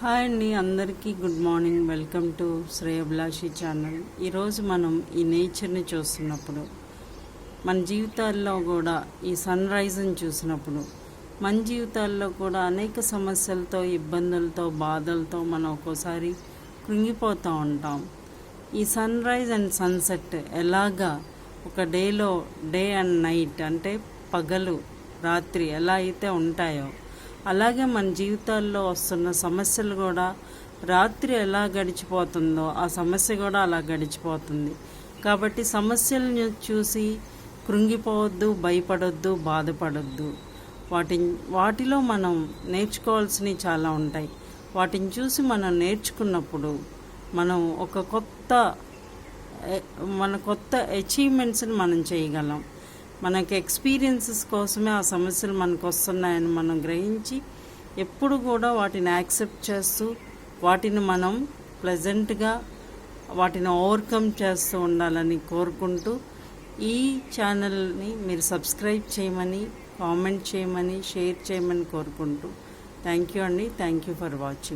Hi అండి, అందరికీ good morning. Welcome to Shreyabhilashi channel. ఈరోజు మనం ఈ నేచర్ని చూస్తున్నప్పుడు, మన జీవితాల్లో కూడా ఈ సన్ రైజ్ని చూసినప్పుడు, మన జీవితాల్లో కూడా అనేక సమస్యలతో, ఇబ్బందులతో, బాధలతో మనం ఒక్కోసారి కృంగిపోతూ ఉంటాం. ఈ సన్ రైజ్ అండ్ సన్సెట్ ఎలాగా ఒక డేలో డే అండ్ నైట్ అంటే పగలు రాత్రి ఎలా అయితే ఉంటాయో, అలాగే మన జీవితాల్లో వస్తున్న సమస్యలు కూడా రాత్రి ఎలా గడిచిపోతుందో ఆ సమస్య కూడా అలా గడిచిపోతుంది. కాబట్టి సమస్యలను చూసి కృంగిపోవద్దు, భయపడొద్దు, బాధపడొద్దు. వాటిలో మనం నేర్చుకోవాల్సినవి చాలా ఉంటాయి. వాటిని చూసి మనం నేర్చుకున్నప్పుడు మనం కొత్త అచీవ్మెంట్స్ని మనం చేయగలం. మనకి ఎక్స్పీరియన్సెస్ కోసమే ఆ సమస్యలు మనకు వస్తున్నాయని మనం గ్రహించి ఎప్పుడు కూడా వాటిని యాక్సెప్ట్ చేస్తూ వాటిని మనం ప్లెజెంట్గా వాటిని ఓవర్కమ్ చేస్తూ ఉండాలని కోరుకుంటూ ఈ ఛానల్ని మీరు సబ్స్క్రైబ్ చేయమని, కామెంట్ చేయమని, షేర్ చేయమని కోరుకుంటూ థ్యాంక్ యూ అండి. Thank you for watching.